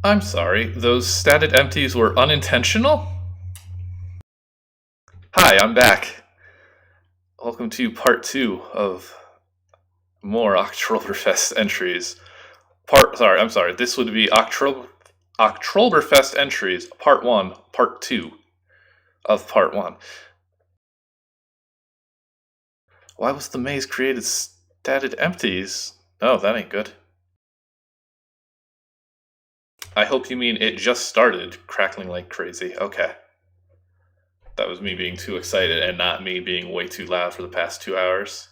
I'm sorry, those statted empties were unintentional? Hi, I'm back. Welcome to part 2 of more Oktrollberfest entries. I'm sorry, this would be Oktrollberfest entries, part 1, part 2 of part 1. Why was the maze created statted empties? Oh, that ain't good. I hope you mean it just started crackling like crazy. Okay. That was me being too excited and not me being way too loud for the past 2 hours.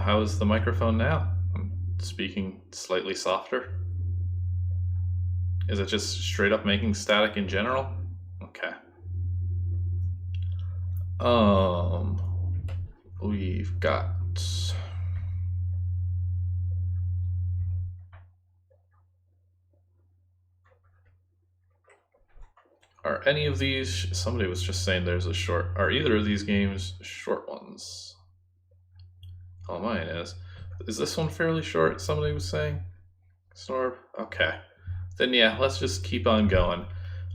How is the microphone now? I'm speaking slightly softer. Is it just straight up making static in general? Okay. We've got... Are any of these... Somebody was just saying there's a short... Are either of these games short ones? Oh, mine is. Is this one fairly short, somebody was saying? Snorb? Okay. Then yeah, let's just keep on going.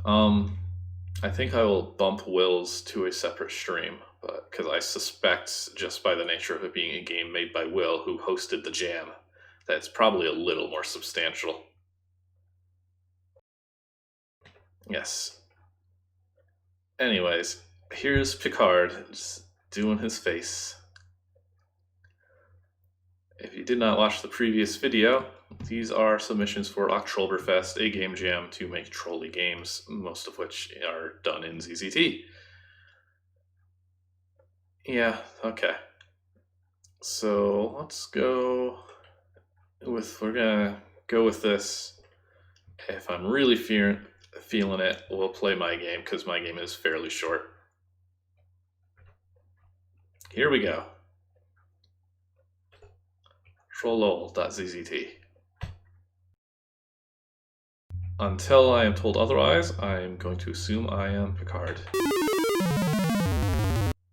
I think I will bump Will's to a separate stream, but because I suspect, just by the nature of it being a game made by Will, who hosted the jam, that it's probably a little more substantial. Yes. Anyways, here's PICARD just doing his face. If you did not watch the previous video, these are submissions for Oktrollberfest, a game jam to make trolley games, most of which are done in ZZT. Yeah, okay. So let's go with, we're gonna go with this. If I'm really feeling it, we'll play my game, because my game is fairly short. Here we go. Trollol.ZZT. Until I am told otherwise, I am going to assume I am PICARD.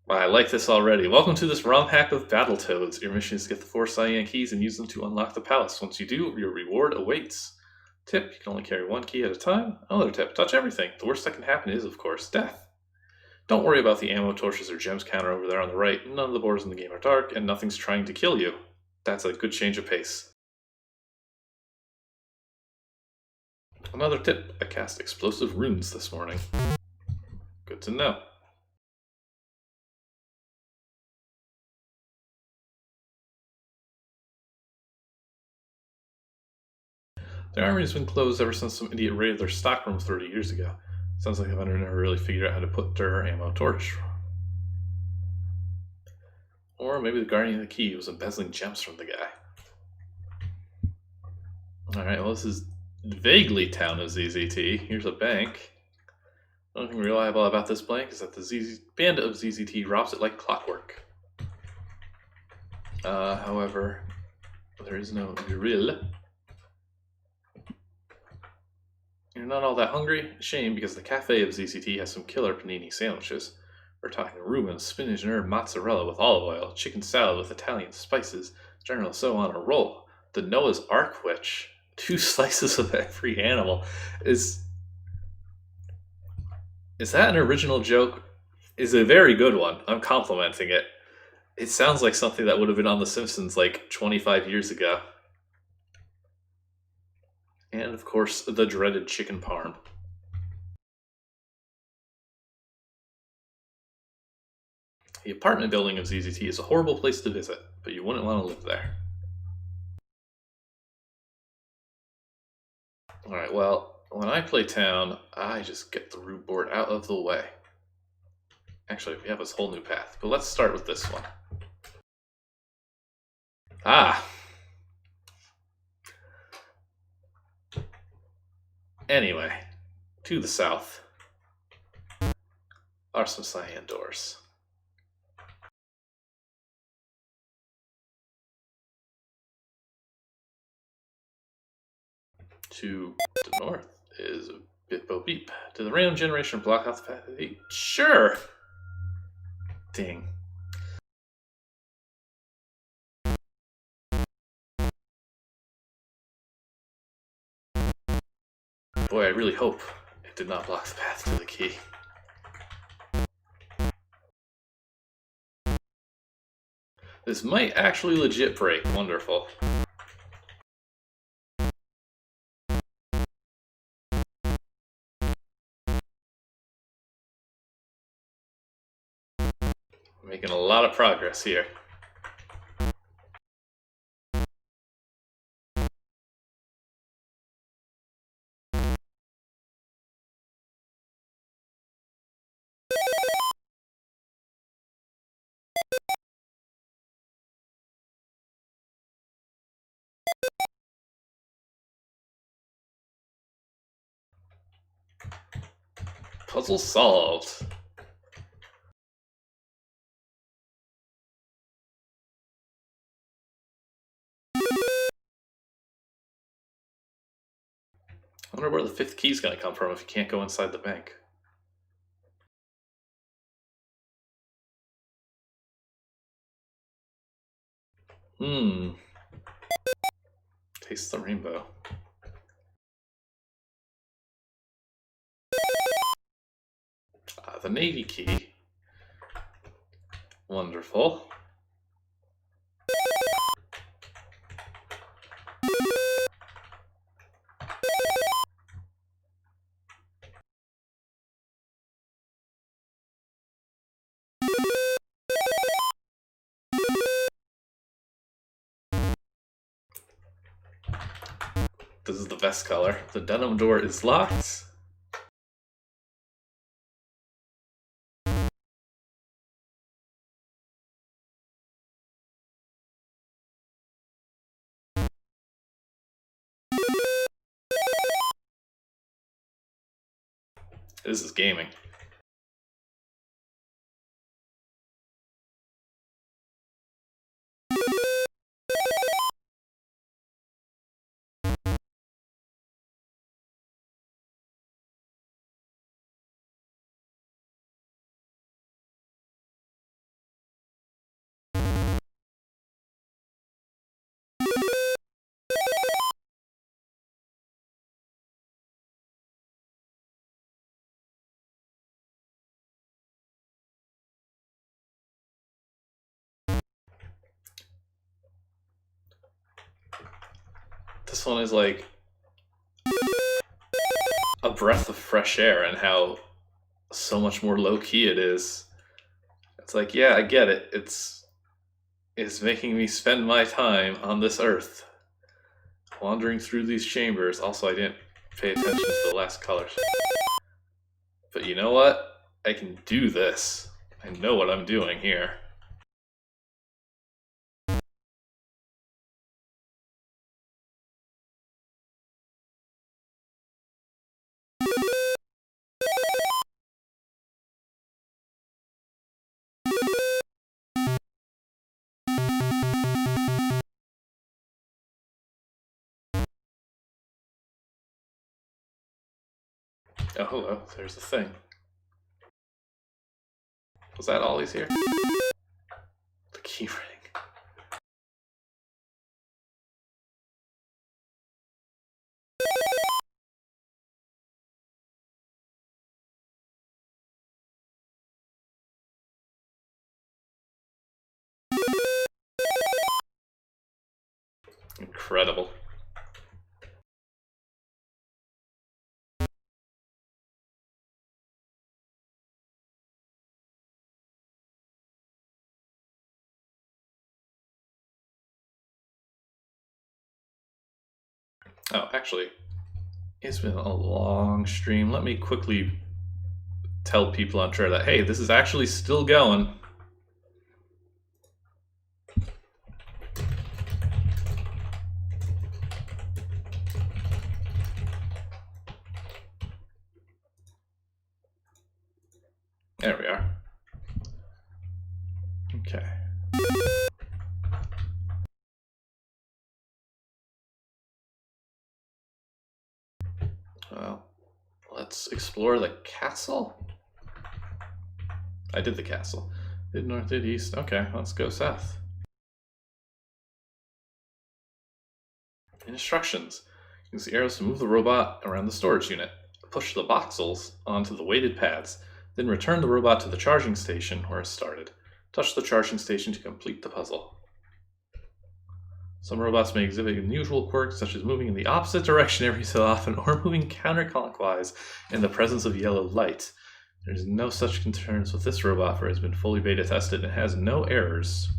I like this already. Welcome to this ROM hack of Battletoads. Your mission is to get the 4 cyan keys and use them to unlock the palace. Once you do, your reward awaits. Tip, you can only carry 1 key at a time. Another tip, touch everything. The worst that can happen is, of course, death. Don't worry about the ammo, torches, or gems counter over there on the right. None of the borders in the game are dark, and nothing's trying to kill you. That's a good change of pace. Another tip, I cast explosive runes this morning. Good to know. The armory's been closed ever since some idiot raided their stockroom 30 years ago. Sounds like the vendor never really figured out how to put their ammo torch. Or maybe the guardian of the key was embezzling gems from the guy. Alright, well this is vaguely town of ZZT. Here's a bank. The only thing reliable about this bank is that the band of ZZT robs it like clockwork. However, there is no grill. You're not all that hungry? Shame, because the cafe of ZZT has some killer panini sandwiches. We're talking Reuben, spinach and herb mozzarella with olive oil, chicken salad with Italian spices, General So on a roll, the Noah's Ark witch, 2 slices of every animal. Is that an original joke? Is a very good one. I'm complimenting it. It sounds like something that would have been on The Simpsons like 25 years ago. And of course, the dreaded chicken parm. The apartment building of ZZT is a horrible place to visit, but you wouldn't want to live there. Alright, well, when I play town, I just get the root board out of the way. Actually, we have this whole new path, but let's start with this one. Ah! Anyway, to the south are some cyan doors. To the north is Bip-Bo Beep. Did the random generation block out the path? Sure. Ding. Boy, I really hope it did not block the path to the key. This might actually legit break. Wonderful. Making a lot of progress here. Puzzle solved. I wonder where the fifth key is going to come from if you can't go inside the bank. Taste the rainbow. The Navy key. Wonderful. This is the best color. The denim door is locked. This is gaming. This one is like a breath of fresh air and how so much more low-key it is. It's like, yeah, I get it. It's making me spend my time on this earth, wandering through these chambers. Also, I didn't pay attention to the last colors. But you know what? I can do this. I know what I'm doing here. Oh, hello. There's the thing. Was that Ollie's here? The key ring. Incredible. Oh, actually, it's been a long stream. Let me quickly tell people on Twitter that, hey, this is actually still going. There we are. Okay. let's explore the castle. I did the castle. Did north, did east. Okay, let's go south. Instructions. Use the arrows to move the robot around the storage unit. Push the voxels onto the weighted pads, then return the robot to the charging station where it started. Touch the charging station to complete the puzzle. Some robots may exhibit unusual quirks such as moving in the opposite direction every so often or moving counterclockwise in the presence of yellow light. There's no such concerns with this robot for it has been fully beta tested and has no errors.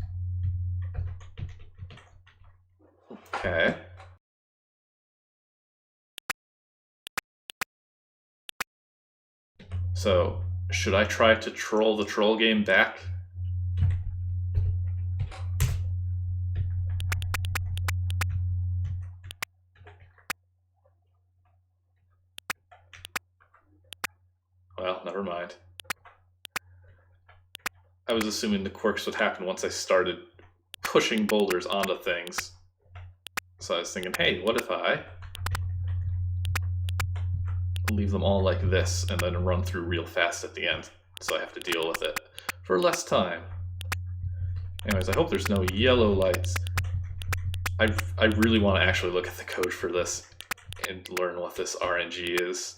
Okay. So, should I try to troll the troll game back? Well, never mind. I was assuming the quirks would happen once I started pushing boulders onto things. So I was thinking, hey, what if I leave them all like this and then run through real fast at the end, so I have to deal with it for less time. Anyways, I hope there's no yellow lights. I really want to actually look at the code for this and learn what this RNG is.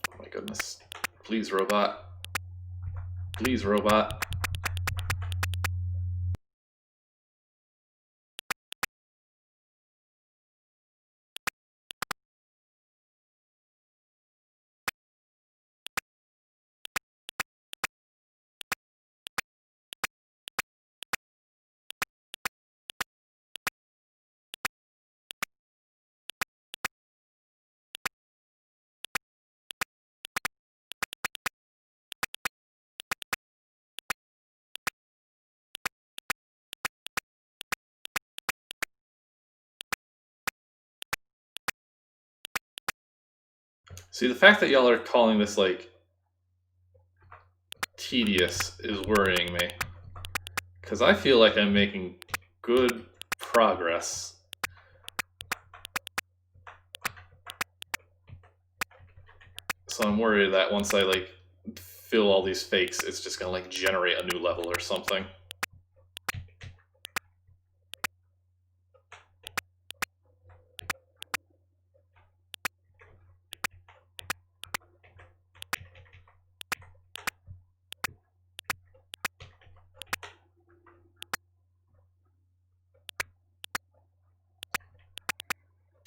Oh my goodness. Please, robot. Please, robot. See, the fact that y'all are calling this, like, tedious is worrying me. Because I feel like I'm making good progress. So I'm worried that once I, like, fill all these fakes, it's just gonna, like, generate a new level or something.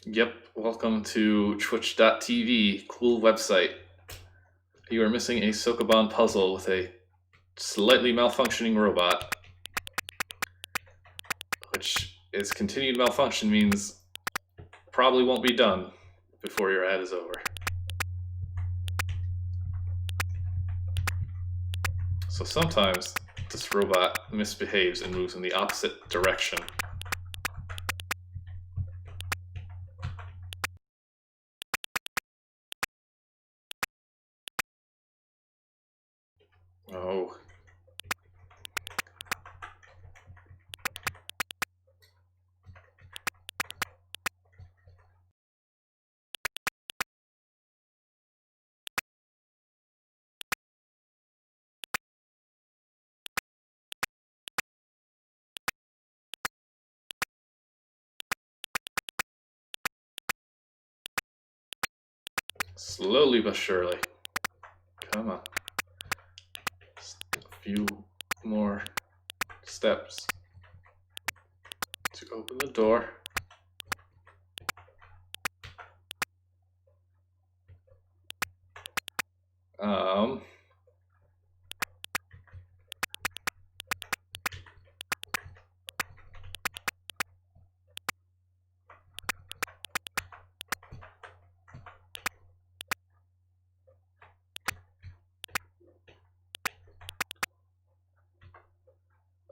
Yep, welcome to twitch.tv, cool website. You are missing a Sokoban puzzle with a slightly malfunctioning robot, which its continued malfunction means probably won't be done before your ad is over. So sometimes this robot misbehaves and moves in the opposite direction. Oh. Slowly but surely. Come on. Just a few more steps to open the door.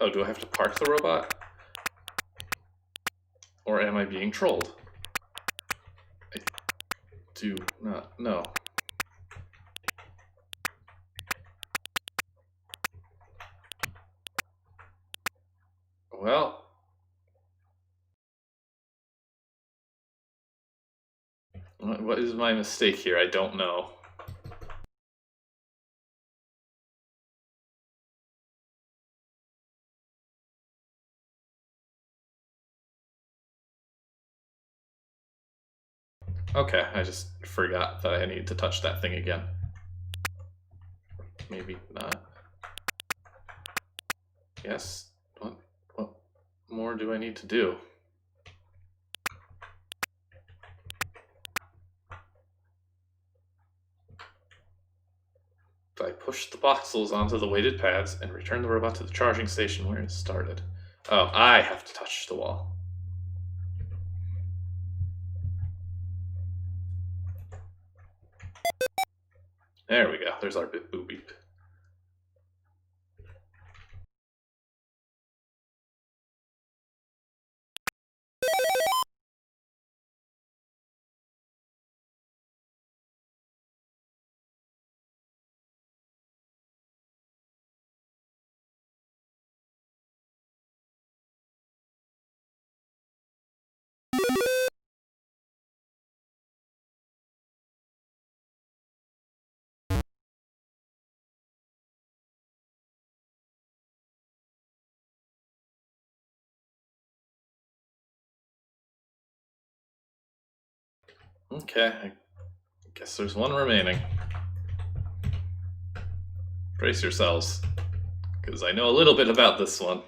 Oh, do I have to park the robot? Or am I being trolled? I do not know. Well, What is my mistake here? I don't know. Okay, I just forgot that I need to touch that thing again. Maybe not. Yes. What more do I need to do? I push the voxels onto the weighted pads and return the robot to the charging station where it started. Oh, I have to touch the wall. There we go. There's our bip boop beep. Okay, I guess there's one remaining. Brace yourselves, because I know a little bit about this one.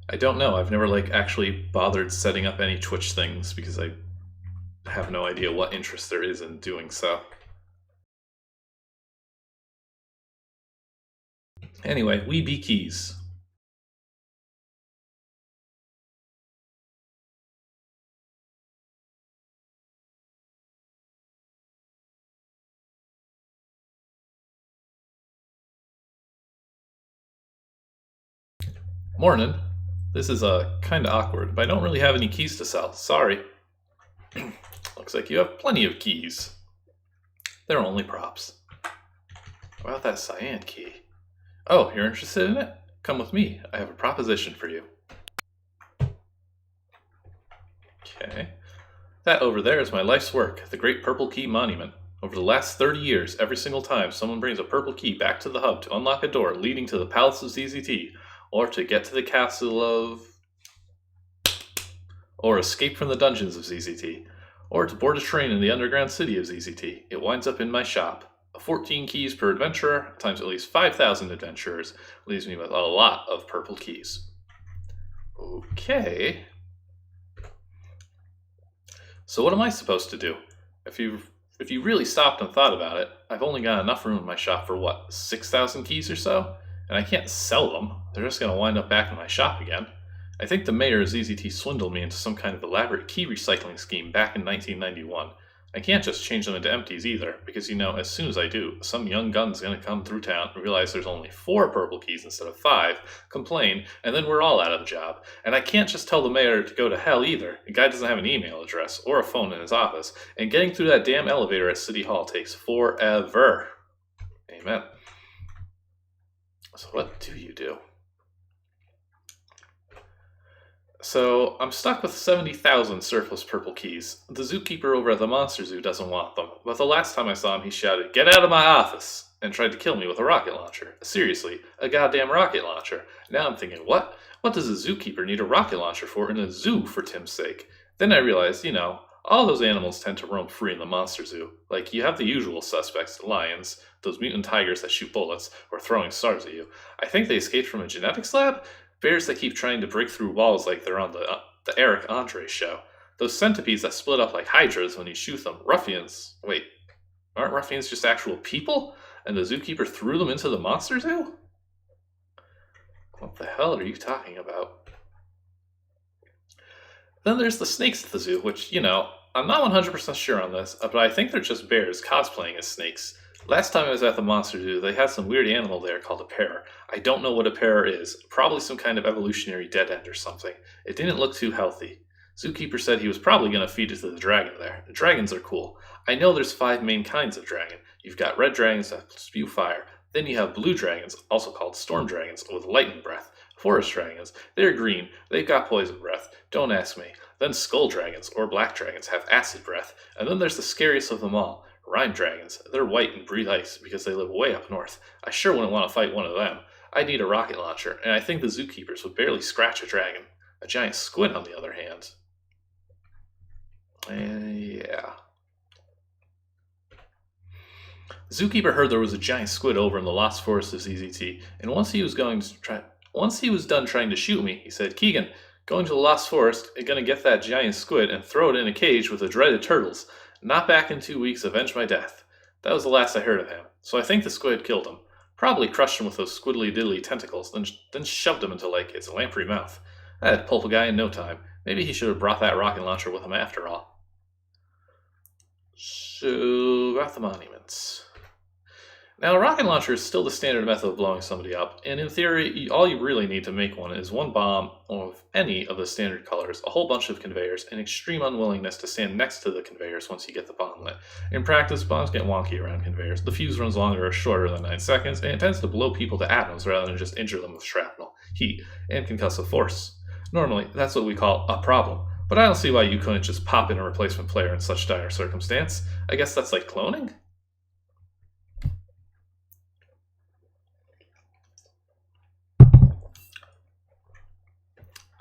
I don't know. I've never actually bothered setting up any Twitch things because I have no idea what interest there is in doing so. Anyway, we be keys. Morning. This is kind of awkward, but I don't really have any keys to sell. Sorry. Looks like you have plenty of keys. They're only props. What about that cyan key? Oh, you're interested in it? Come with me. I have a proposition for you. Okay. That over there is my life's work, the Great Purple Key Monument. Over the last 30 years, every single time someone brings a purple key back to the hub to unlock a door leading to the Palace of ZZT, or to get to the castle of... or escape from the dungeons of ZZT, or to board a train in the underground city of ZZT, it winds up in my shop. 14 keys per adventurer, times at least 5,000 adventurers, leaves me with a lot of purple keys. Okay. So what am I supposed to do? If you really stopped and thought about it, I've only got enough room in my shop for what, 6,000 keys or so? And I can't sell them. They're just going to wind up back in my shop again. I think the mayor of ZZT swindled me into some kind of elaborate key recycling scheme back in 1991. I can't just change them into empties either, because as soon as I do, some young gun's going to come through town and realize there's only 4 purple keys instead of 5, complain, and then we're all out of a job. And I can't just tell the mayor to go to hell either. The guy doesn't have an email address or a phone in his office, and getting through that damn elevator at City Hall takes forever. Amen. So what do you do? So, I'm stuck with 70,000 surplus purple keys. The zookeeper over at the Monster Zoo doesn't want them, but the last time I saw him he shouted, "Get out of my office!" and tried to kill me with a rocket launcher. Seriously, a goddamn rocket launcher. Now I'm thinking, what? What does a zookeeper need a rocket launcher for in a zoo, for Tim's sake? Then I realized, all those animals tend to roam free in the Monster Zoo. Like, you have the usual suspects, lions, those mutant tigers that shoot bullets, or throwing stars at you. I think they escaped from a genetics lab? Bears that keep trying to break through walls like they're on the Eric Andre show. Those centipedes that split up like hydras when you shoot them. Ruffians. Wait, aren't ruffians just actual people? And the zookeeper threw them into the Monster Zoo? What the hell are you talking about? Then there's the snakes at the zoo, which, I'm not 100% sure on this, but I think they're just bears cosplaying as snakes. Last time I was at the Monster Zoo, they had some weird animal there called a parrot. I don't know what a parrot is. Probably some kind of evolutionary dead end or something. It didn't look too healthy. Zookeeper said he was probably going to feed it to the dragon there. Dragons are cool. I know there's 5 main kinds of dragon. You've got red dragons that spew fire. Then you have blue dragons, also called storm dragons, with lightning breath. Forest dragons, they're green. They've got poison breath. Don't ask me. Then skull dragons, or black dragons, have acid breath. And then there's the scariest of them all, rime dragons. They're white and breathe ice because they live way up north. I sure wouldn't want to fight one of them. I'd need a rocket launcher, and I think the zookeepers would barely scratch a dragon. A giant squid, on the other hand. Yeah. The zookeeper heard there was a giant squid over in the lost forest of ZZT, and once he was done trying to shoot me, he said, "Keegan, going to the lost forest and gonna get that giant squid and throw it in a cage with the dreaded turtles. Not back in 2 weeks, avenge my death." That was the last I heard of him, so I think the squid killed him. Probably crushed him with those squiddly diddly tentacles, then shoved him into like its lamprey mouth. That'd pulp a guy in no time. Maybe he should have brought that rocket launcher with him after all. So, about the monuments. Now, a rocket launcher is still the standard method of blowing somebody up, and in theory, all you really need to make one is one bomb of any of the standard colors, a whole bunch of conveyors, and extreme unwillingness to stand next to the conveyors once you get the bomb lit. In practice, bombs get wonky around conveyors. The fuse runs longer or shorter than 9 seconds, and it tends to blow people to atoms rather than just injure them with shrapnel, heat, and concussive force. Normally, that's what we call a problem. But I don't see why you couldn't just pop in a replacement player in such dire circumstance. I guess that's like cloning?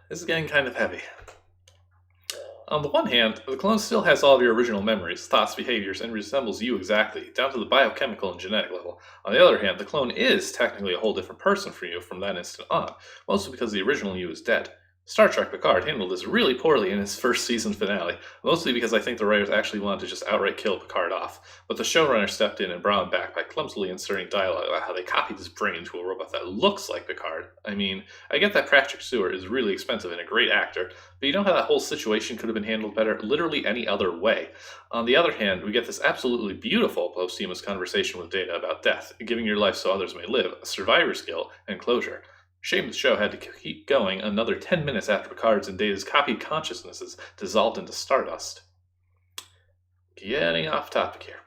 This is getting kind of heavy. On the one hand, the clone still has all of your original memories, thoughts, behaviors, and resembles you exactly, down to the biochemical and genetic level. On the other hand, the clone is technically a whole different person for you from that instant on, mostly because the original you is dead. Star Trek Picard handled this really poorly in his first season finale, mostly because I think the writers actually wanted to just outright kill Picard off, but the showrunner stepped in and brought him back by clumsily inserting dialogue about how they copied his brain into a robot that looks like Picard. I mean, I get that Patrick Stewart is really expensive and a great actor, but you know how that whole situation could have been handled better literally any other way. On the other hand, we get this absolutely beautiful posthumous conversation with Data about death, giving your life so others may live, a survivor's guilt, and closure. Shame the show had to keep going another 10 minutes after Picard's and Data's copied consciousnesses dissolved into stardust. Getting off topic here.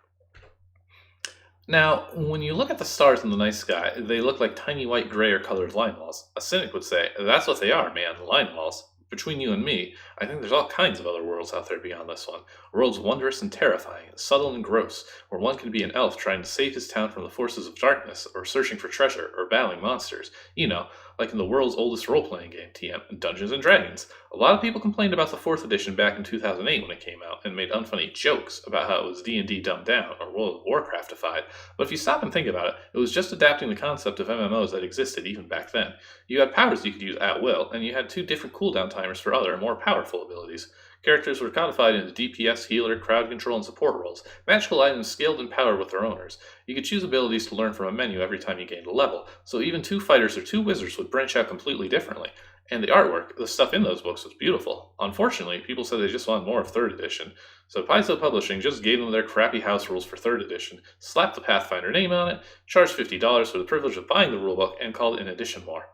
Now, when you look at the stars in the night sky, they look like tiny white, gray, or colored line walls. A cynic would say, that's what they are, man, line walls. Between you and me, I think there's all kinds of other worlds out there beyond this one. Worlds wondrous and terrifying, subtle and gross, where one can be an elf trying to save his town from the forces of darkness, or searching for treasure, or battling monsters. You know, like in the world's oldest role-playing game, TM, Dungeons & Dragons. A lot of people complained about the 4th edition back in 2008 when it came out, and made unfunny jokes about how it was D&D dumbed down, or World of Warcraftified, but if you stop and think about it, it was just adapting the concept of MMOs that existed even back then. You had powers you could use at will, and you had 2 different cooldown timers for other, more powerful abilities. Characters were codified into DPS, healer, crowd control, and support roles. Magical items scaled and powered with their owners. You could choose abilities to learn from a menu every time you gained a level, so even 2 fighters or 2 wizards would branch out completely differently. And the artwork, the stuff in those books, was beautiful. Unfortunately, people said they just wanted more of 3rd edition, so Paizo Publishing just gave them their crappy house rules for 3rd edition, slapped the Pathfinder name on it, charged $50 for the privilege of buying the rulebook, and called it an edition more.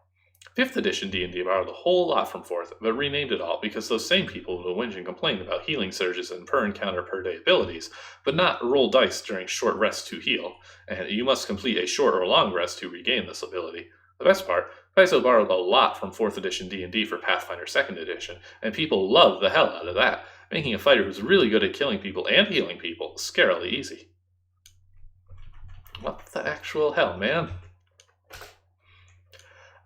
5th edition D&D borrowed a whole lot from 4th, but renamed it all because those same people would whinge and complain about healing surges and per encounter per day abilities, but not roll dice during short rests to heal, and you must complete a short or long rest to regain this ability. The best part, Paizo borrowed a lot from 4th edition D&D for Pathfinder 2nd edition, and people loved the hell out of that, making a fighter who's really good at killing people and healing people scarily easy. What the actual hell, man?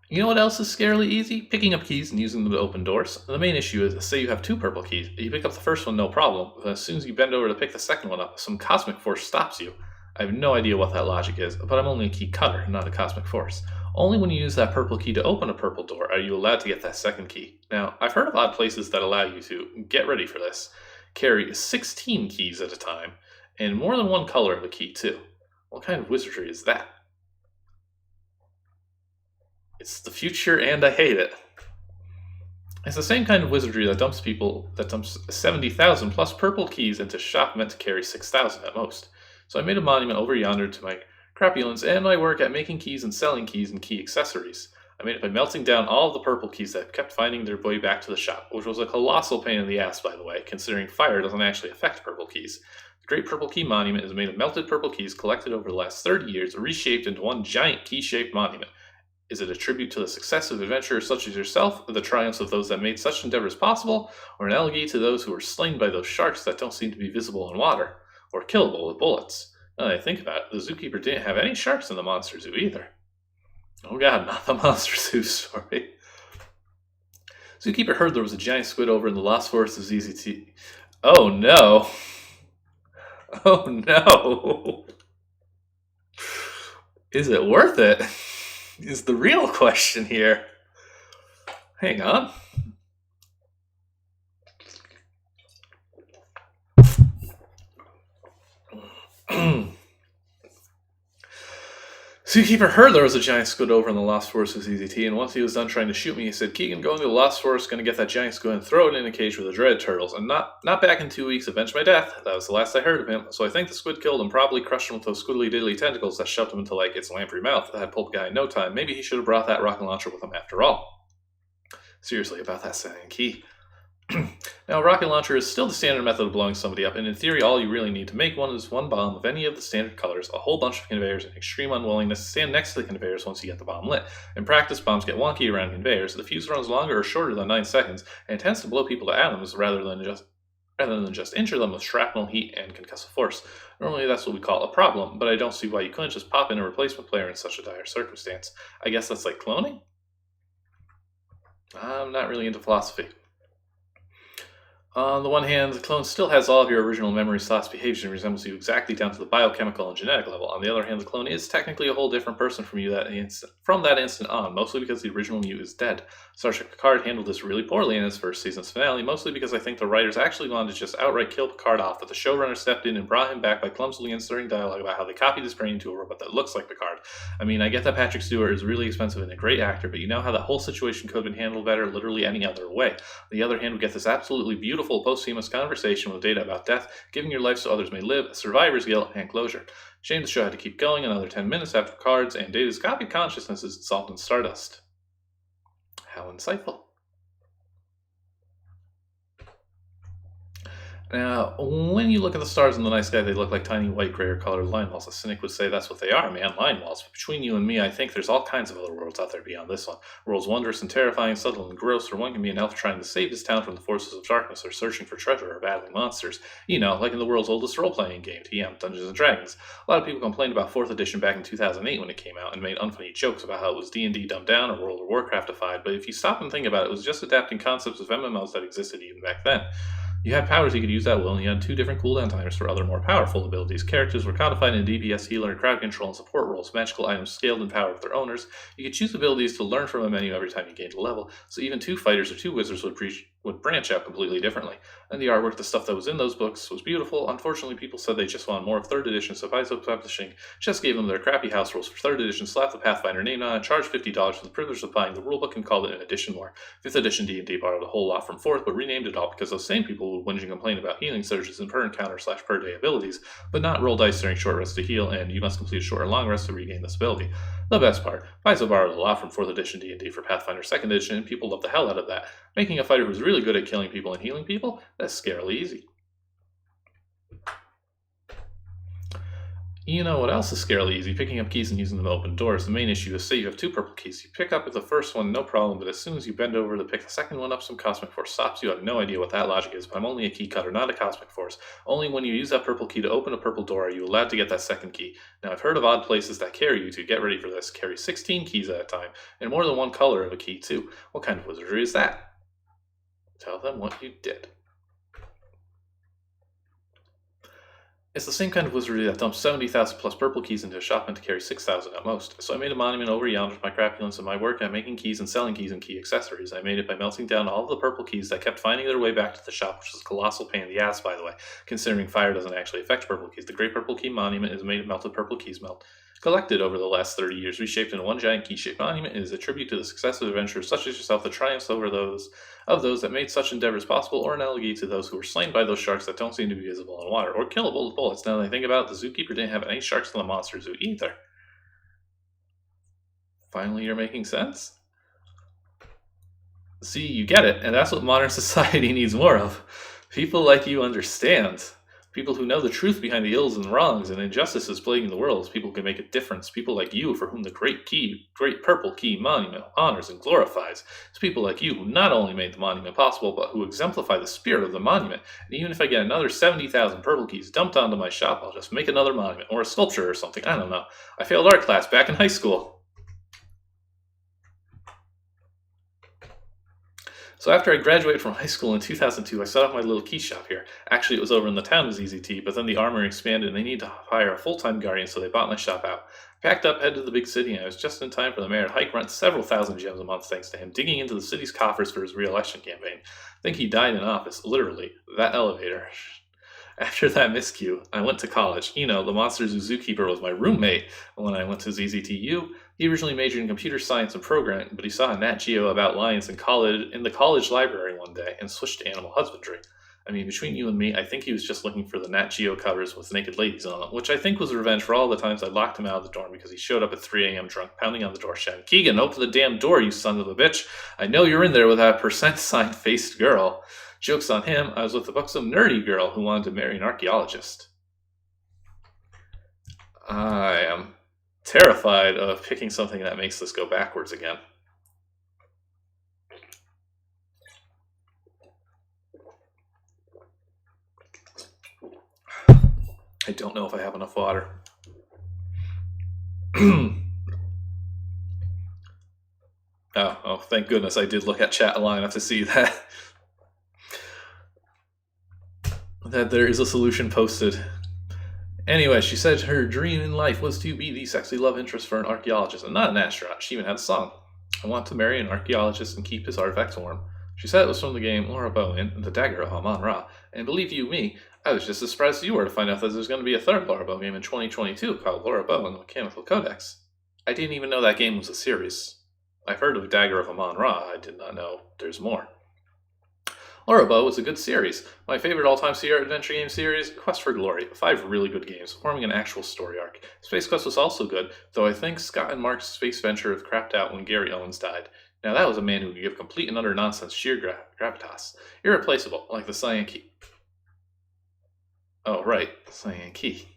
You know what else is scarily easy? Picking up keys and using them to open doors. The main issue is, say you have 2 purple keys, you pick up the first one no problem, but as soon as you bend over to pick the second one up, some cosmic force stops you. I have no idea what that logic is, but I'm only a key cutter, not a cosmic force. Only when you use that purple key to open a purple door are you allowed to get that second key. Now, I've heard of odd places that allow you to, get ready for this, carry 16 keys at a time, and more than one color of a key too. What kind of wizardry is that? It's the future, and I hate it. It's the same kind of wizardry that dumps 70,000 plus purple keys into shop meant to carry 6,000 at most. So I made a monument over yonder to my crapulence and my work at making keys and selling keys and key accessories. I made it by melting down all of the purple keys that kept finding their way back to the shop, which was a colossal pain in the ass, by the way, considering fire doesn't actually affect purple keys. The Great Purple Key Monument is made of melted purple keys collected over the last 30 years, reshaped into one giant key-shaped monument. Is it a tribute to the success of adventurers such as yourself, or the triumphs of those that made such endeavors possible, or an elegy to those who were slain by those sharks that don't seem to be visible in water, or killable with bullets? Now that I think about it, the zookeeper didn't have any sharks in the monster zoo either. Oh god, not the monster zoo story. Zookeeper heard there was a giant squid over in the lost forest of ZZT. Oh no! Oh no! Is it worth it? Is the real question here. Hang on. Zookeeper heard there was a giant squid over in the Lost Forest of ZZT, and once he was done trying to shoot me, he said, Keegan, go into the Lost Forest, gonna get that giant squid and throw it in a cage with the dreaded turtles, and not back in 2 weeks, avenge my death. That was the last I heard of him, so I think the squid killed him, probably crushed him with those squiddly diddly tentacles that shoved him into, like, its lamprey mouth that had pulled the guy in no time. Maybe he should have brought that rocket launcher with him after all. Seriously, about that second key. Now, a rocket launcher is still the standard method of blowing somebody up, and in theory, all you really need to make one is one bomb of any of the standard colors, a whole bunch of conveyors, and extreme unwillingness to stand next to the conveyors once you get the bomb lit. In practice, bombs get wonky around conveyors, the fuse runs longer or shorter than 9 seconds, and it tends to blow people to atoms rather than just injure them with shrapnel, heat, and concussive force. Normally, that's what we call a problem, but I don't see why you couldn't just pop in a replacement player in such a dire circumstance. I guess that's like cloning? I'm not really into philosophy. On the one hand, the clone still has all of your original memories, thoughts, behaviors, and resembles you exactly down to the biochemical and genetic level. On the other hand, the clone is technically a whole different person from you from that instant on, mostly because the original you is dead. Star Trek PICARD handled this really poorly in its first season's finale, mostly because I think the writers actually wanted to just outright kill Picard off, but the showrunner stepped in and brought him back by clumsily inserting dialogue about how they copied his brain into a robot that looks like Picard. I mean, I get that Patrick Stewart is really expensive and a great actor, but you know how that whole situation could have been handled better literally any other way. On the other hand, we get this absolutely beautiful posthumous conversation with Data about death, giving your life so others may live, survivor's guilt, and closure. Shame the show had to keep going another 10 minutes after Picard's and Data's copied consciousness is dissolved in stardust. How insightful. Now, when you look at the stars in the night sky, they look like tiny white, gray, or colored line walls. A cynic would say that's what they are, man, line walls. But between you and me, I think there's all kinds of other worlds out there beyond this one. Worlds wondrous and terrifying, subtle and gross, where one can be an elf trying to save his town from the forces of darkness, or searching for treasure, or battling monsters. You know, like in the world's oldest role-playing game, TM, Dungeons & Dragons. A lot of people complained about 4th edition back in 2008 when it came out, and made unfunny jokes about how it was D&D dumbed down or World of Warcraftified, but if you stop and think about it, it was just adapting concepts of MMOs that existed even back then. You had powers you could use at will, and you had 2 different cooldown timers for other more powerful abilities. Characters were codified in DPS, healer, crowd control, and support roles. Magical items scaled in power with their owners. You could choose abilities to learn from a menu every time you gained a level, so even 2 fighters or 2 wizards would branch out completely differently. And the artwork, the stuff that was in those books, was beautiful. Unfortunately, people said they just wanted more of 3rd edition, so Paizo Publishing just gave them their crappy house rules for 3rd edition, slapped the Pathfinder name on it, charged $50 for the privilege of buying the rulebook, and called it an edition more. 5th edition D&D borrowed a whole lot from 4th, but renamed it all because those same people would whinge and complain about healing surges and per encounter / per day abilities, but not roll dice during short rests to heal, and you must complete a short or long rest to regain this ability. The best part, Paizo borrowed a lot from 4th edition D&D for Pathfinder 2nd edition, and people love the hell out of that. Making a fighter who's really good at killing people and healing people, that's scarily easy. You know what else is scarily easy? Picking up keys and using them to open doors. The main issue is, say you have 2 purple keys. You pick up the first one, no problem, but as soon as you bend over to pick the second one up, some cosmic force stops you. I have no idea what that logic is, but I'm only a key cutter, not a cosmic force. Only when you use that purple key to open a purple door are you allowed to get that second key. Now, I've heard of odd places that carry you to, get ready for this, carry 16 keys at a time, and more than one color of a key, too. What kind of wizardry is that? Tell them what you did. It's the same kind of wizardry that dumps 70,000 plus purple keys into a shop meant to carry 6,000 at most. So I made a monument over yonder to my crapulence and my work at making keys and selling keys and key accessories. I made it by melting down all of the purple keys that kept finding their way back to the shop, which was a colossal pain in the ass, by the way, considering fire doesn't actually affect purple keys. The Great Purple Key Monument is made of melted purple keys collected over the last 30 years, reshaped into one giant key-shaped monument, is a tribute to the success of adventurers such as yourself, the triumphs over those that made such endeavors possible, or an elegy to those who were slain by those sharks that don't seem to be visible in water, or killable with bullets. Now that I think about it, the zookeeper didn't have any sharks in the monster zoo either. Finally, you're making sense? See, you get it, and that's what modern society needs more of. People like you understand. People who know the truth behind the ills and wrongs and injustices plaguing the world. People who can make a difference. People like you for whom the great purple key monument honors and glorifies. It's people like you who not only made the monument possible, but who exemplify the spirit of the monument. And even if I get another 70,000 purple keys dumped onto my shop, I'll just make another monument, or a sculpture or something, I don't know. I failed art class back in high school. So after I graduated from high school in 2002, I set up my little key shop here. Actually, it was over in the town of ZZT, but then the armory expanded and they needed to hire a full-time guardian, so they bought my shop out. Packed up, headed to the big city, and I was just in time for the mayor to hike rent several thousand gems a month thanks to him digging into the city's coffers for his re-election campaign. I think he died in office, literally. That elevator. After that miscue, I went to college. You know, the Monster Zoo zookeeper was my roommate when I went to ZZTU. He originally majored in computer science and programming, but he saw a Nat Geo about lions in the college library one day and switched to animal husbandry. I mean, between you and me, I think he was just looking for the Nat Geo covers with naked ladies on them, which I think was revenge for all the times I locked him out of the dorm because he showed up at 3 a.m. drunk, pounding on the door, shouting, "Keegan, open the damn door, you son of a bitch. I know you're in there with that percent sign-faced girl." Joke's on him, I was with a buxom nerdy girl who wanted to marry an archaeologist. I am terrified of picking something that makes this go backwards again. I don't know if I have enough water. Oh, thank goodness I did look at chat line enough to see that. That there is a solution posted. Anyway, she said her dream in life was to be the sexy love interest for an archaeologist and not an astronaut. She even had a song. I want to marry an archaeologist and keep his artifacts warm. She said it was from the game Laura Bowen and the Dagger of Amon-Ra. And believe you me, I was just as surprised as you were to find out that there's going to be a third Laura Bowen game in 2022 called Laura Bowen the Mechanical Codex. I didn't even know that game was a series. I've heard of Dagger of Amon-Ra. I did not know there's more. Lorabo was a good series. My favorite all-time Sierra adventure game series, Quest for Glory. 5 really good games, forming an actual story arc. Space Quest was also good, though I think Scott and Mark's space venture have crapped out when Gary Owens died. Now that was a man who could give complete and utter nonsense sheer gravitas. Irreplaceable, like the Cyan Key. Oh, right, Cyan Key.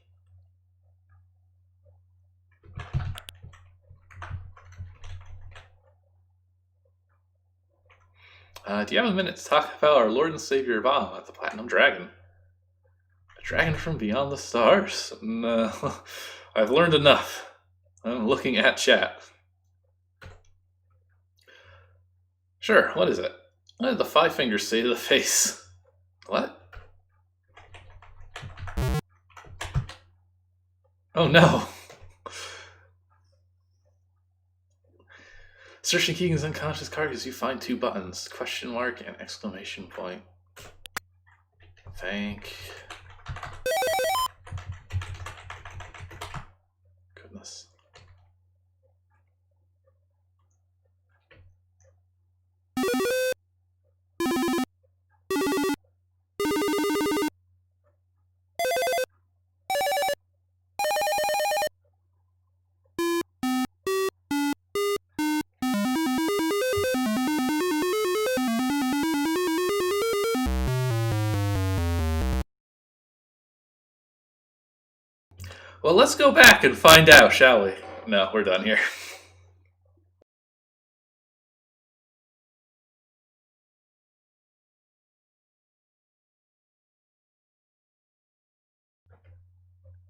Do you have a minute to talk about our Lord and Savior Baum at the Platinum Dragon? A dragon from beyond the stars? No, I've learned enough. I'm looking at chat. Sure, what is it? What did the 5 fingers say to the face? What? Oh no! Searching Keegan's unconscious carcass, you find 2 buttons, question mark and exclamation point. Thank goodness. Well, let's go back and find out, shall we? No, we're done here.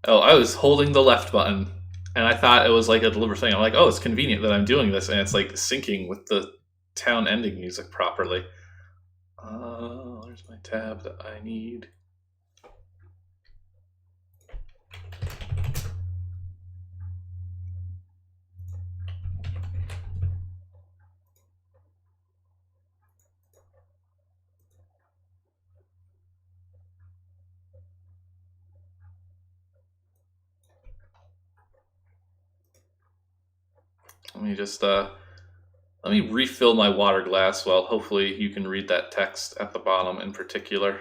Oh, I was holding the left button, and I thought it was like a deliberate thing. I'm like, oh, it's convenient that I'm doing this, and it's like syncing with the town ending music properly. There's my tab that I need. Let me just let me refill my water glass. Well, hopefully you can read that text at the bottom in particular.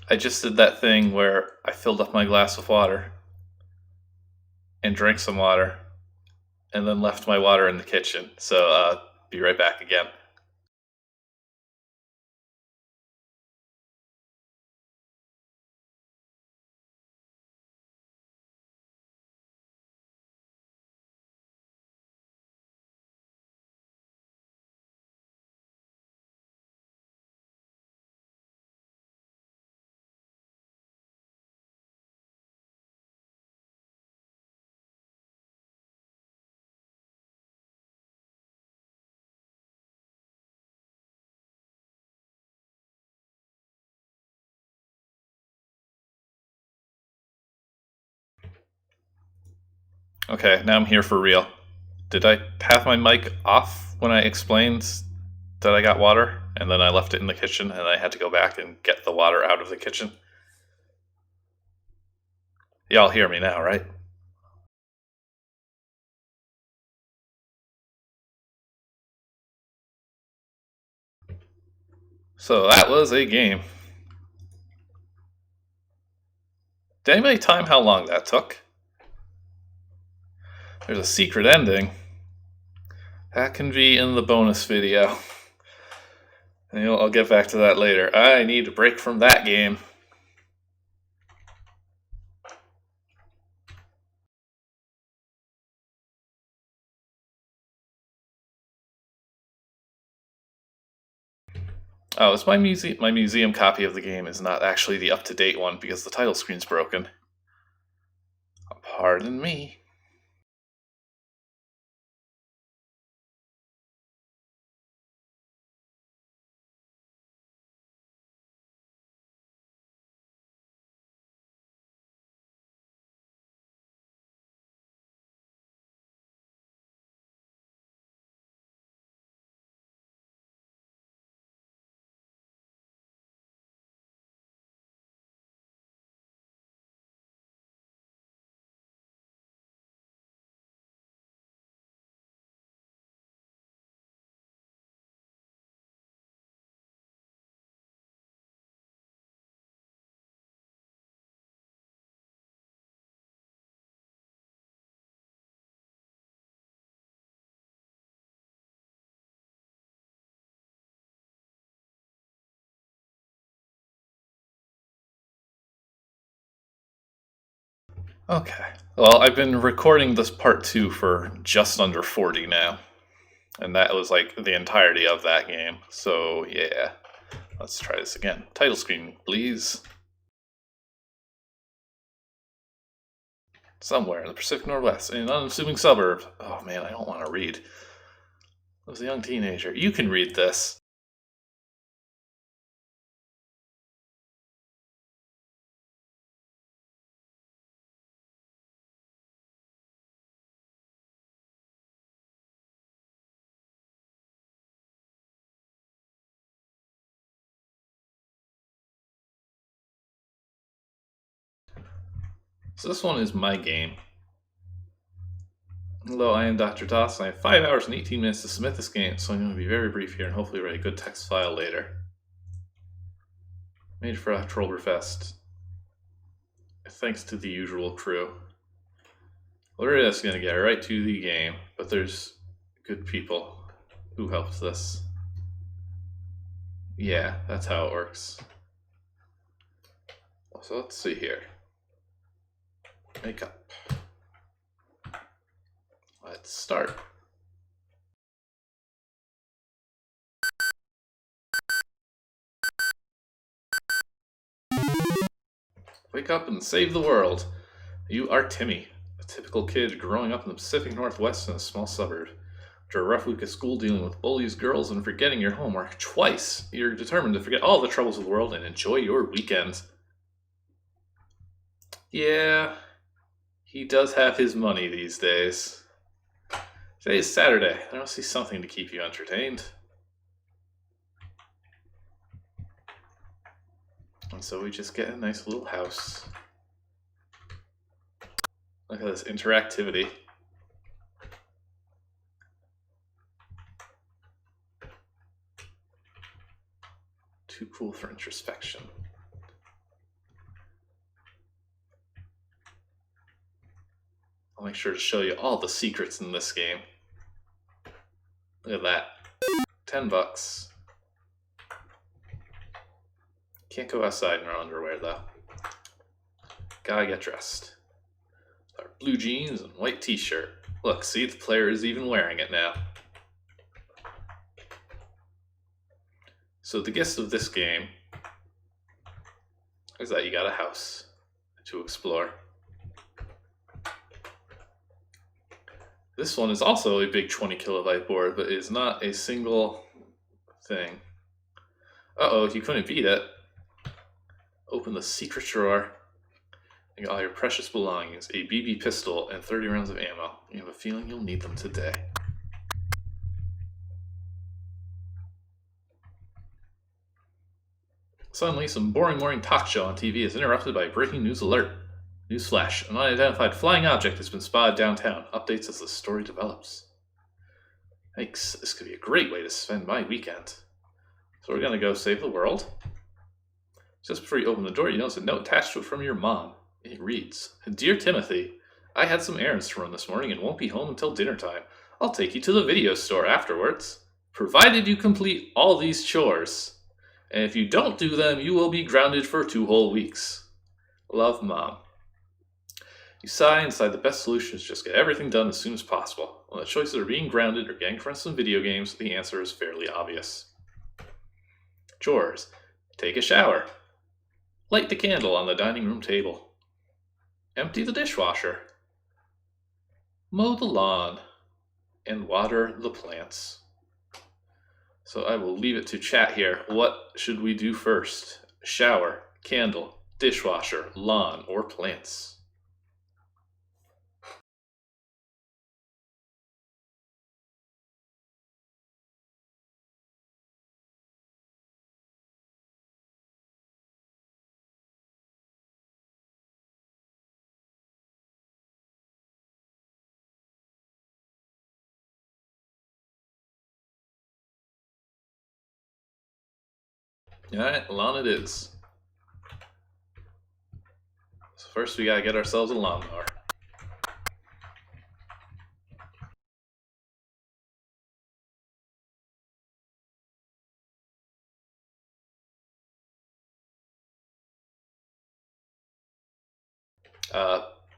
I just did that thing where I filled up my glass with water and drank some water and then left my water in the kitchen. So be right back again. Okay, now I'm here for real. Did I have my mic off when I explained that I got water and then I left it in the kitchen and I had to go back and get the water out of the kitchen? Y'all hear me now, right? So that was a game. Did anybody time how long that took? There's a secret ending. That can be in the bonus video. And I'll get back to that later. I need a break from that game. Oh, it's my museum copy of the game is not actually the up-to-date one because the title screen's broken. Pardon me. Okay. Well, I've been recording this part 2 for just under 40 now. And that was like the entirety of that game. So, yeah. Let's try this again. Title screen, please. Somewhere in the Pacific Northwest, in an unassuming suburb. Oh man, I don't want to read. I was a young teenager. You can read this. So this one is my game. Hello, I am Dr. Doss, and I have 5 hours and 18 minutes to submit this game, so I'm going to be very brief here and hopefully write a good text file later. Made for Oktrollberfest. Thanks to the usual crew. We're just going to get right to the game, but there's good people who helped this. Yeah, that's how it works. So let's see here. Makeup. Let's start. Wake up and save the world. You are Timmy, a typical kid growing up in the Pacific Northwest in a small suburb. After a rough week of school dealing with bullies, girls, and forgetting your homework twice, you're determined to forget all the troubles of the world and enjoy your weekend. Yeah, he does have his money these days. Today is Saturday. There must be something to keep you entertained. And so we just get a nice little house. Look at this interactivity. Too cool for introspection. I'll make sure to show you all the secrets in this game. Look at that. $10. Can't go outside in our underwear though. Gotta get dressed. Our blue jeans and white t-shirt. Look, see, the player is even wearing it now. So the gist of this game is that you got a house to explore. This one is also a big 20 kilobyte board, but is not a single thing. Uh-oh, you couldn't beat it. Open the secret drawer and get all your precious belongings, a BB pistol, and 30 rounds of ammo. You have a feeling you'll need them today. Suddenly, some boring morning talk show on TV is interrupted by a breaking news alert. Newsflash, an unidentified flying object has been spotted downtown. Updates as the story develops. Yikes, this could be a great way to spend my weekend. So we're going to go save the world. Just before you open the door, you notice a note attached to it from your mom. It reads, Dear Timothy, I had some errands to run this morning and won't be home until dinner time. I'll take you to the video store afterwards, provided you complete all these chores. And if you don't do them, you will be grounded for 2 whole weeks. Love, Mom. You sigh and decide the best solution is just get everything done as soon as possible. When the choices are being grounded or getting for some video games, the answer is fairly obvious. Chores. Take a shower. Light the candle on the dining room table. Empty the dishwasher. Mow the lawn. And water the plants. So I will leave it to chat here. What should we do first? Shower, candle, dishwasher, lawn, or plants? Alright, lawn it is. So first we gotta get ourselves a lawnmower.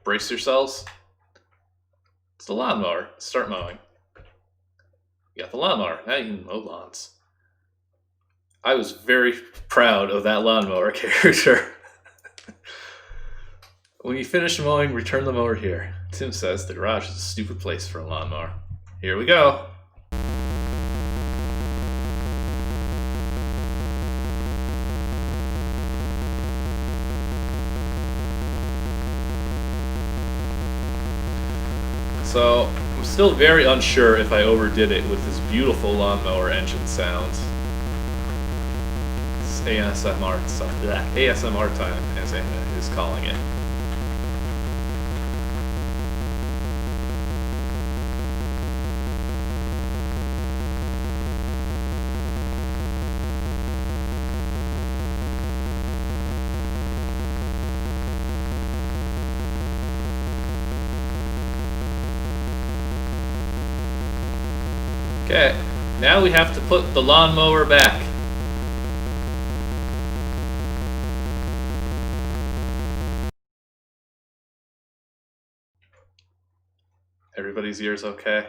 Brace yourselves. It's the lawnmower. Start mowing. You got the lawnmower. Now you can mow lawns. I was very proud of that lawnmower character. When you finish mowing, return the mower here. Tim says the garage is a stupid place for a lawnmower. Here we go. So, I'm still very unsure if I overdid it with this beautiful lawnmower engine sound. It's ASMR stuff. ASMR time, as Anna is calling it. Okay, now we have to put the lawnmower back. Everybody's ears okay?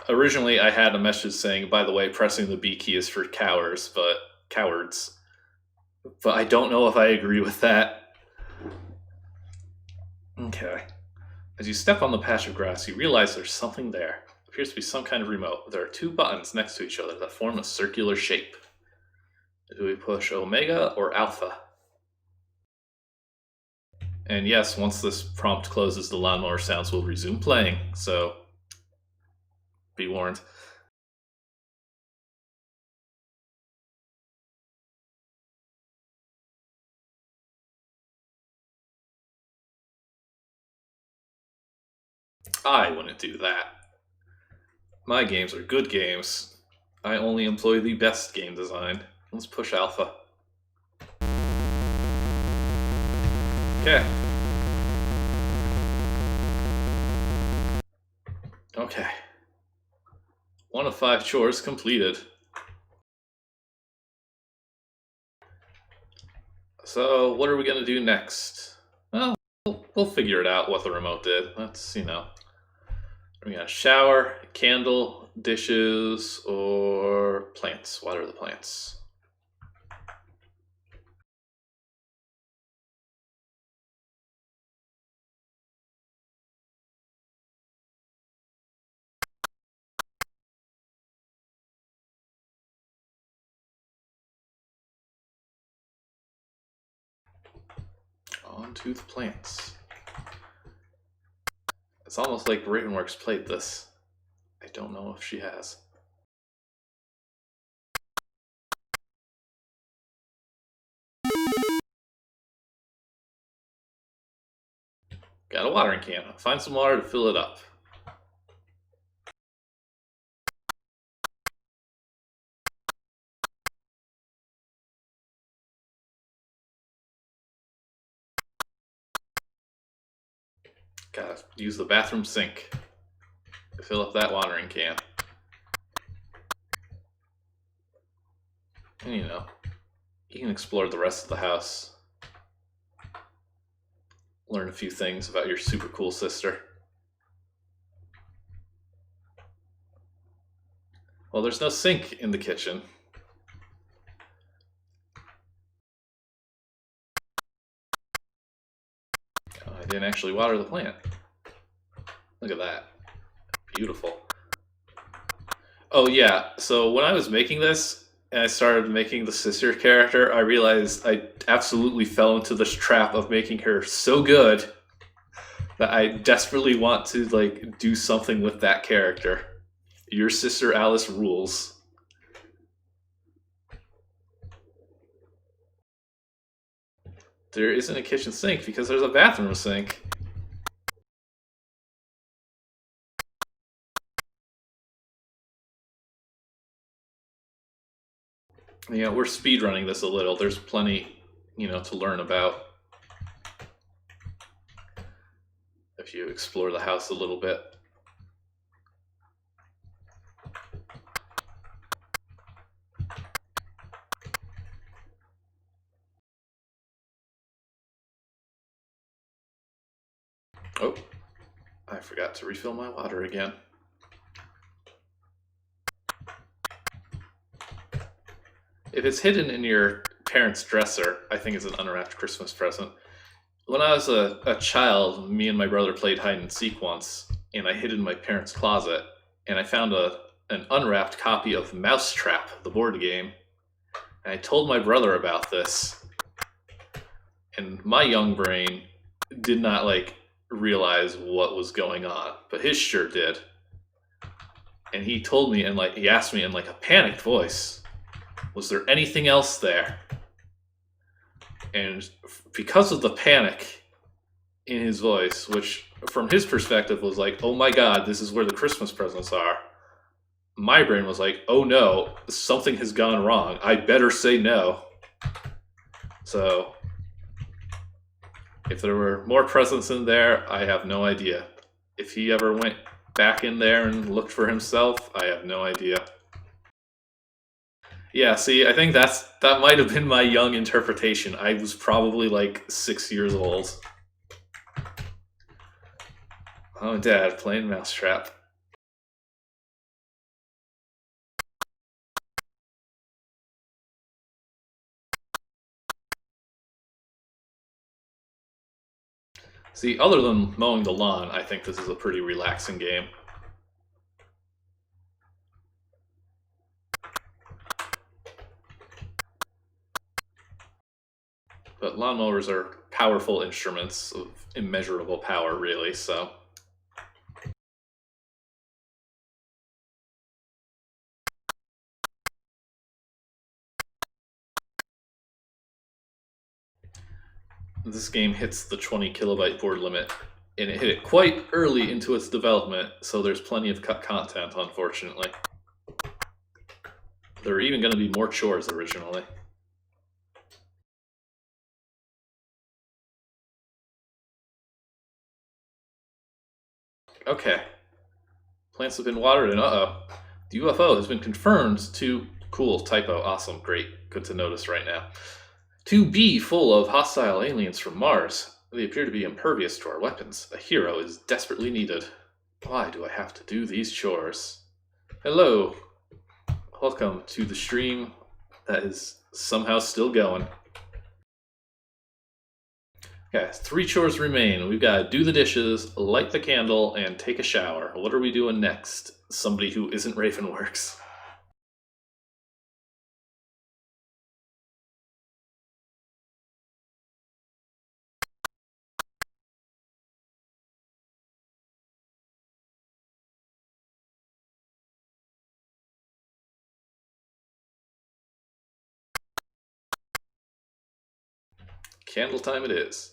Originally, I had a message saying, by the way, pressing the B key is for cowards, but I don't know if I agree with that. Okay. As you step on the patch of grass, you realize there's something there. It appears to be some kind of remote. There are two buttons next to each other that form a circular shape. Do we push Omega or Alpha? And yes, once this prompt closes, the lawnmower sounds will resume playing, so be warned. I wouldn't do that. My games are good games. I only employ the best game design. Let's push Alpha. Okay. Okay. 1 of 5 chores completed. So, what are we going to do next? Well, we'll figure it out what the remote did. Let's, we're going to shower, candle, dishes, or plants. Water the plants. On to the plants. It's almost like Ravenworks played this. I don't know if she has. Got a watering can. Find some water to fill it up. Gotta use the bathroom sink to fill up that watering can. And you can explore the rest of the house. Learn a few things about your super cool sister. Well, there's no sink in the kitchen. Oh, I didn't actually water the plant. Look at that. Beautiful. Oh yeah, so when I was making this, and I started making the sister character, I realized I absolutely fell into this trap of making her so good that I desperately want to do something with that character. Your sister Alice rules. There isn't a kitchen sink because there's a bathroom sink. Yeah, we're speedrunning this a little. There's plenty, to learn about if you explore the house a little bit. Oh, I forgot to refill my water again. If it's hidden in your parents' dresser, I think it's an unwrapped Christmas present. When I was a child, me and my brother played hide and seek once, and I hid in my parents' closet, and I found an unwrapped copy of Mousetrap, the board game. And I told my brother about this, and my young brain did not realize what was going on, but his sure did. And he told me, and he asked me in a panicked voice, was there anything else there? And because of the panic in his voice, which from his perspective was oh my god, this is where the Christmas presents are, my brain was oh no, something has gone wrong. I better say no. So if there were more presents in there, I have no idea. If he ever went back in there and looked for himself? I have no idea. Yeah, see, I think that might have been my young interpretation. I was probably like 6 years old. Oh, Dad, playing Mousetrap. See, other than mowing the lawn, I think this is a pretty relaxing game. But lawnmowers are powerful instruments of immeasurable power, really, so... This game hits the 20 kilobyte board limit, and it hit it quite early into its development, so there's plenty of cut content, unfortunately. There were even going to be more chores originally. Okay. Plants have been watered, and the UFO has been confirmed to... Cool, typo, awesome, great, good to notice right now. To be full of hostile aliens from Mars. They appear to be impervious to our weapons. A hero is desperately needed. Why do I have to do these chores? Hello. Welcome to the stream that is somehow still going. Okay, 3 chores remain. We've got to do the dishes, light the candle, and take a shower. What are we doing next? Somebody who isn't Ravenworks. Candle time it is.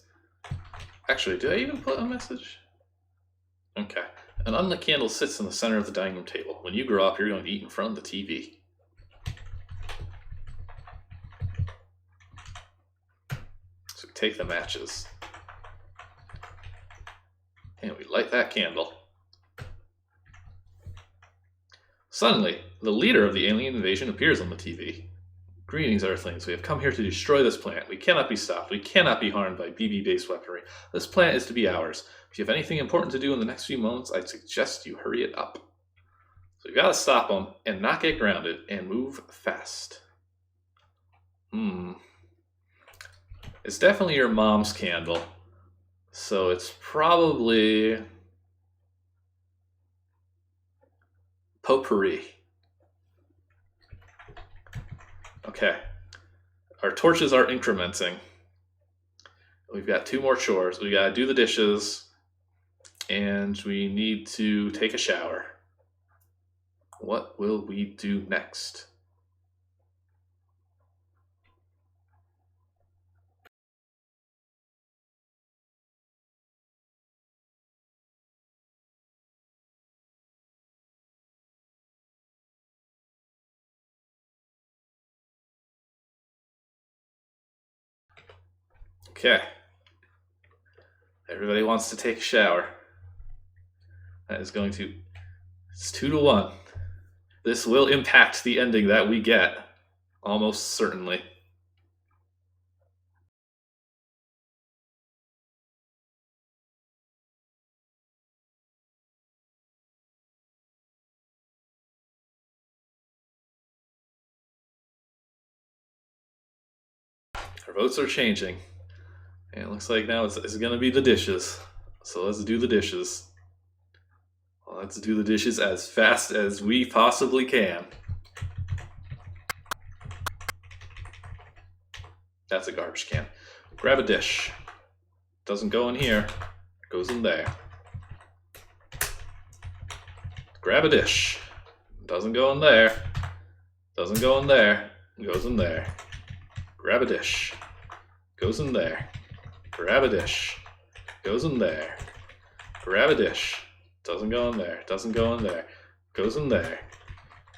Actually, did I even put a message? Okay. An unlit candle sits in the center of the dining room table. When you grow up, you're going to eat in front of the TV. So we take the matches. And we light that candle. Suddenly, the leader of the alien invasion appears on the TV. Greetings, Earthlings. We have come here to destroy this plant. We cannot be stopped. We cannot be harmed by BB-based weaponry. This plant is to be ours. If you have anything important to do in the next few moments, I'd suggest you hurry it up. So we gotta stop them and not get grounded and move fast. It's definitely your mom's candle. So it's probably... potpourri. Okay, our torches are incrementing. We've got 2 more chores. We gotta do the dishes, and we need to take a shower. What will we do next? Okay. Everybody wants to take a shower. That is going to... It's 2 to 1. This will impact the ending that we get. Almost certainly. Our votes are changing. And it looks like now it's going to be the dishes. So let's do the dishes. Well, let's do the dishes as fast as we possibly can. That's a garbage can. Grab a dish. Doesn't go in here. Goes in there. Grab a dish. Doesn't go in there. Doesn't go in there. Goes in there. Grab a dish. Goes in there. Grab a dish. Goes in there. Grab a dish. Doesn't go in there. Doesn't go in there. Goes in there.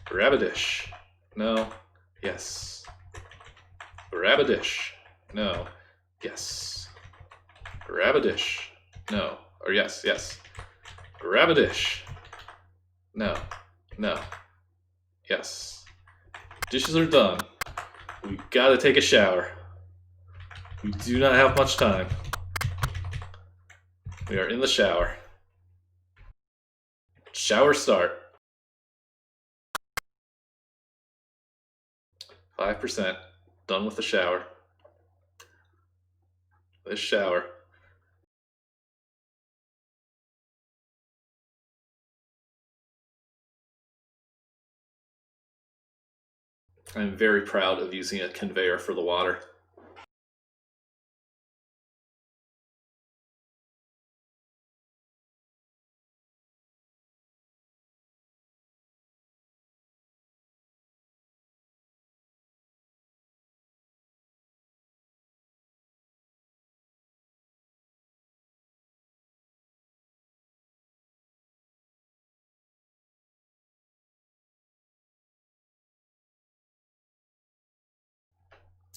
Grab a dish. No. Yes. Grab a dish. No. Yes. Grab a dish. No. Or yes, yes. Grab a dish. No. No. Yes. Dishes are done. We gotta take a shower. We do not have much time. We are in the shower. Shower start. 5%. Done with the shower. This shower. I'm very proud of using a conveyor for the water.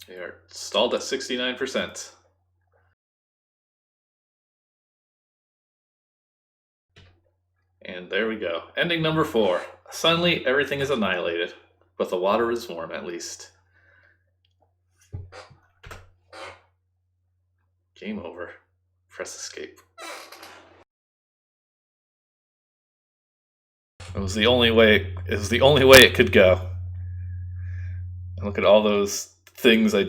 We are stalled at 69%. And there we go. Ending number 4. Suddenly, everything is annihilated, but the water is warm at least. Game over. Press escape. It was the only way. It was the only way it could go. And look at all those things I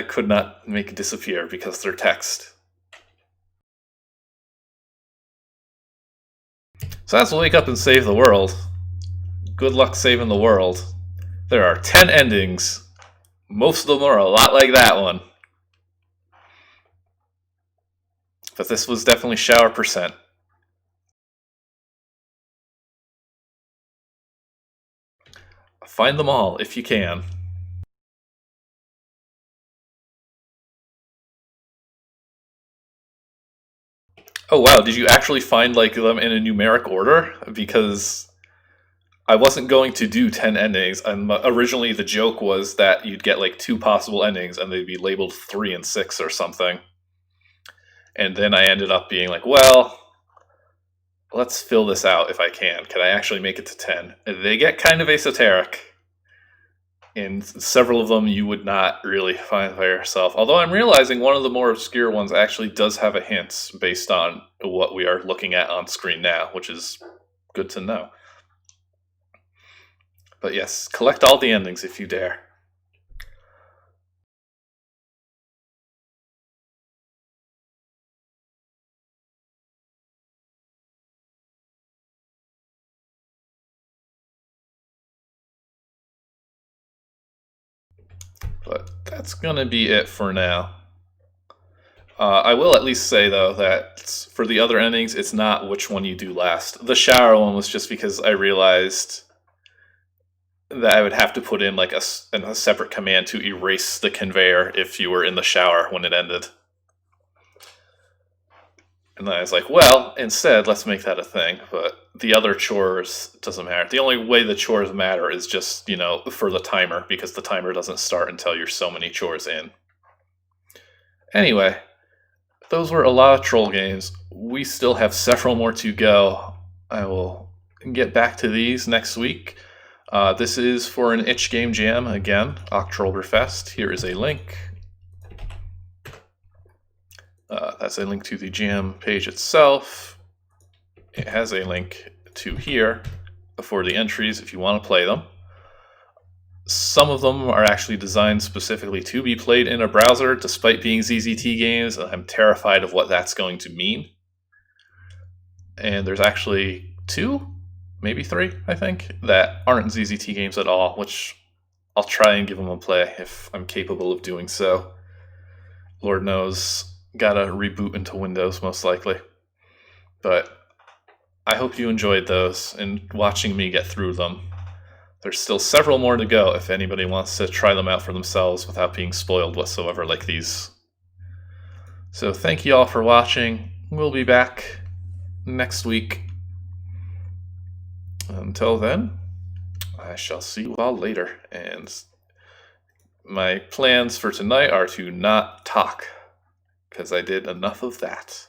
could not make disappear because they're text. So that's Wake Up and Save the World. Good luck saving the world. There are 10 endings. Most of them are a lot like that one. But this was definitely shower percent. Find them all if you can. Oh wow, did you actually find like them in a numeric order? Because I wasn't going to do 10 endings. Originally the joke was that you'd get like 2 possible endings and they'd be labeled 3 and 6 or something. And then I ended up being like, well, let's fill this out if I can. Can I actually make it to 10? And they get kind of esoteric. And several of them you would not really find by yourself. Although I'm realizing one of the more obscure ones actually does have a hint based on what we are looking at on screen now, which is good to know. But yes, collect all the endings if you dare. But that's going to be it for now. I will at least say, though, that for the other endings, it's not which one you do last. The shower one was just because I realized that I would have to put in like a separate command to erase the conveyor if you were in the shower when it ended. And then I was like, well, instead, let's make that a thing. But the other chores doesn't matter. The only way the chores matter is just, you know, for the timer, because the timer doesn't start until you're so many chores in. Anyway, those were a lot of troll games. We still have several more to go. I will get back to these next week. This is for an itch game jam again, Oktrollberfest. Here is a link. That's a link to the jam page itself. It has a link to here for the entries if you want to play them. Some of them are actually designed specifically to be played in a browser, despite being ZZT games, and I'm terrified of what that's going to mean. And there's actually 2, maybe 3, I think, that aren't ZZT games at all, which I'll try and give them a play if I'm capable of doing so. Lord knows, gotta reboot into Windows most likely. But I hope you enjoyed those and watching me get through them. There's still several more to go if anybody wants to try them out for themselves without being spoiled whatsoever like these. So thank you all for watching. We'll be back next week. Until then, I shall see you all later. And my plans for tonight are to not talk, because I did enough of that.